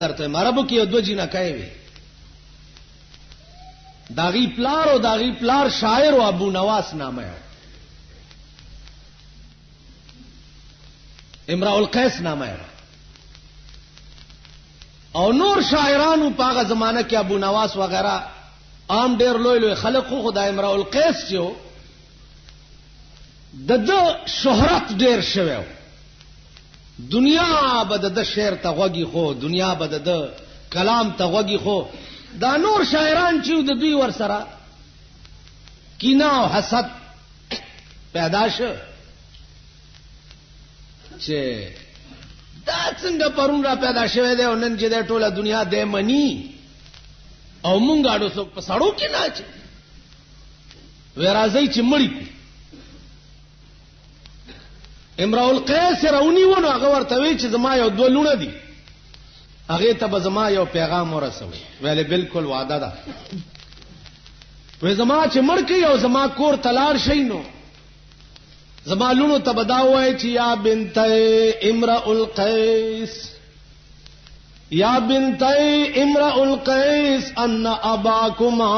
درته مربو کې دو جنا کوي داغي پلار او داغي پلار شاعر او ابو نواس نامه امرؤ القیس نامه او نور شاعرانو پاغه زمانہ کې ابو نواس وغیرہ عام ډیر لوی لوی خلق خو خدای امرؤ القیس چې د شهرت ډیر شوی دنیا به د شعر ته غوږی خو دنیا به د کلام ته غوږی خو دا نور شاعران چې د دوی ور سره کینا او حسد پیدا شو چې دا څنګه پرون را پیدا شوه دی او نن چې د ټوله دنیا د منی او مونږ اډو څوک په سړو کې نه چي ورازي چې مړی امرؤ القیس راونی ونه هغه ورته وی چې زما یو دوه لونه دي هغه ته به زما یو پیغام ورسوي ویلې بالکل وعده ده وې زما چې مړ کې او زما کور تلار شي نو زما لونو ته بداوي چې یا بنت امرؤ القیس یا بنت امرؤ القیس ان اباکما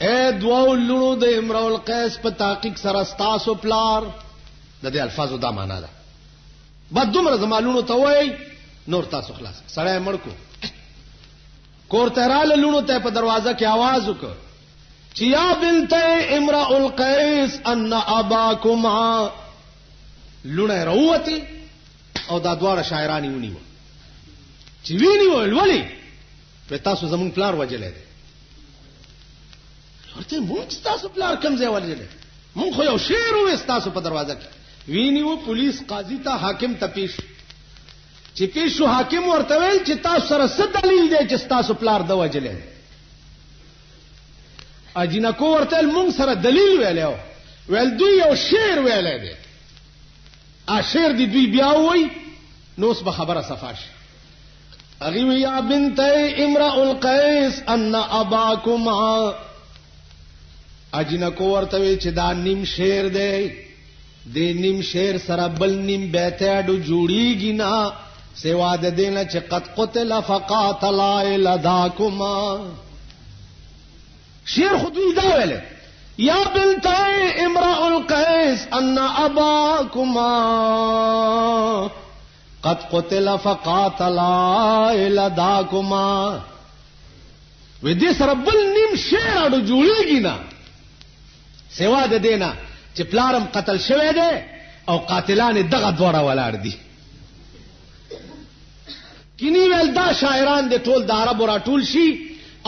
اے دوو لونو د امرؤ القیس په تحقیق سره تاسو پلار د دې الفاظو دا معنا ده بعد دومره زما لونو ته وای نور تاسو خلاص سړی مړ کو کور تراله لونو ته په دروازه کې आवाज وکړ چې یا بنت امرؤ القیس ان اباکما لونه روته او دا دواړه شاعرانی ونیو چې ویني ولی په تاسو زمون پلار وجلې دي ورته مونږ تاسو پلار کم ځای وجلې مونږ خو یو شعر و تاسو په دروازه کې ویني پولیس قاضي ته حاکم ته پیش چې پیشو حاکم ورته ویل چې تاسو سره څه دلیل دی چې تاسو پلار د وجلې اجینکو ورته مونږ سره دلیل ویلو ویل دوی یو شعر ویلې دی ا شعر دی دوی بیا وای نو اوس به خبره صفاش اغي یا بنت امرؤ القیس ان اباکما اجینکو ورته وی چې دا نیم شعر دی د نیم شعر سره بل نیم بیت اډو جوړیږي نه سوا د دینه چې قد قتل فقاتل لداکما شعر خود دا ویل یا بنت امرؤ القیس ان اباکما قد قتل فقاتل لداکما و دې سره بل نیم شعر اډو جوړیږي نه سوا د دینه چې پلارم قتل شوی دی او قاتلان دغه دوړه ولاړ دي کینی ول دا شاعران د ټول د عربو را ټول شي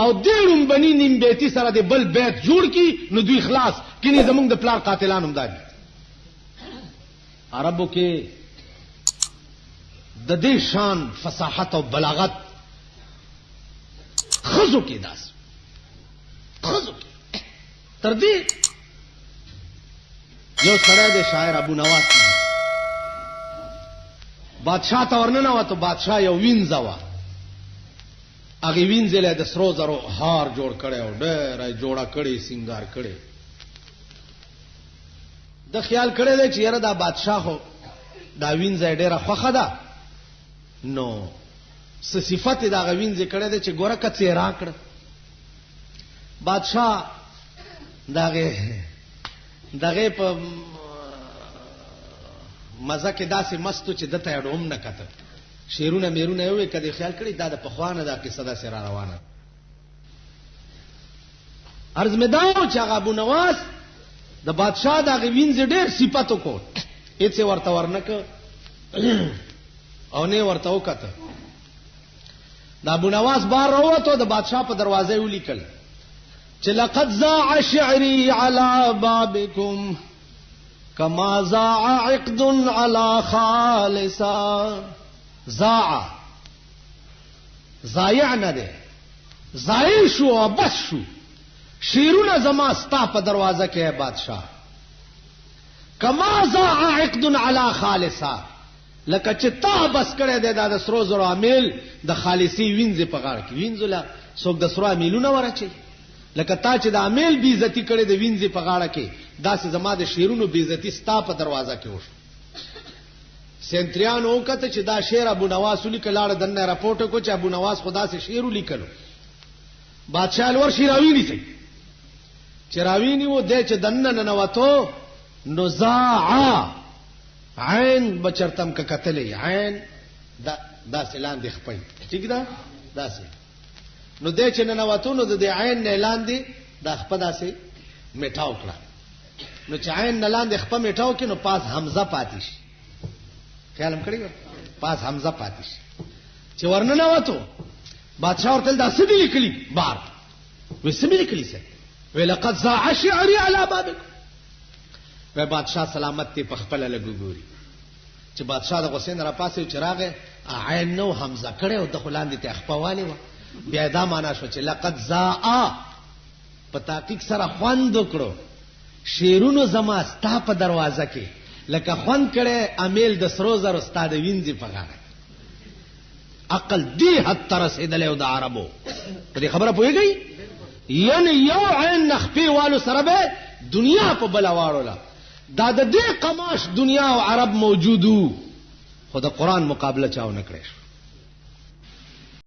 او دیړم بنی نیم بیتی سره د بل بیت جوړ کی نو دوی خلاص کینی زمونږ د پلار قاتلان هم دي عربو کې د دې شان فصاحت او بلاغت خزو کې داس خزو تر دې یو سره د شاعر ابو نواس بادشاہ ته ورننه وته بادشاہ یو وینځوا هغه وینځله د سرو زرو هار جوړ کړي او ډېر جوړه کړي سنگار کړي د خیال کړي دی چې یاره دا بادشاہ هو دا وینځه ډېره خوخه ده نو څه صفات دا غوینځه کړي دی چې ګوره کڅه راکړ بادشاہ دغه په مزه کې داسې مستو چې دته اډوم نه کته شیرونه میرونه یو کده خیال کړي دا د پخوانه دا قصه ده سره روانه عرض مداو چې هغه ابو نواس د بادشاہ دا غوینځ ډېر صفاتو کو هیڅ ورته ورنک او نه ورته وکته دا ابو نواس بار راوته د بادشاہ په دروازه ولیکل چې لقد زاع شعري على بابكم كما زاع عقد على خالصا زاع ضایع نه ده ضایع شو او بس شو شیرونه زما ستا په دروازه کې بادشاہ كما زاع عقد على خالصا لکه چې تا بس کړه د سرو زرو عامل د خالصي وینځ په غاړه کې وینځله څوک د سرو عاملونه ورچي لکه تا چې د عامل بی عزتی کړي د وینځ په غاړه کې دا سه زما د شیرونو بی عزتی ستا په دروازه کې وشو سنتریانو کته چې دا شعر ابو نواس لیکلاړ دنه راپورټ کو چې ابو نواس خدا سے شعر لیکلو بادشاہ الور شیراوی ني سي چراوی ني و د چې دنه ننوتو نزاع عین بچرتم ک قتلې عین دا سلان دی خپل ٹھیک ده داسې نو د چې ننوتو نو د عین نه اعلان دی دا خپل داسې میټاو کړه نو چې عین نه لاندې خپل میټاو کې نو پاس حمزه پاتې شي خیالم کړی پاس حمزه پاتې شي چې ورننه وته بادشاہ ورته دا سدي لیکلي بار وسمې لیکلي څه ولقد زاع شعري على بابك و بادشاہ سلامت ته پخپل لګوري چې بادشاہ د حسین را پاسه چراغه عین نو حمزه کړي او د خلاندې ته خپواله و بیا دا معنا شو چې لقد زاع په تحقیق سره خوند وکړو شیرونو زما ستا په دروازه کې لکه خوند کړي امیل د سرو زر استاد وینځي په غاړه عقل دی حد تر رسیدل او د عربو په دې خبره پوهیږي یعنی یو عین نخپی والو سره به دنیا په بلا واړولا دا د دې قماش دنیا او عرب موجودو خو د قران مقابله چاو نه کړی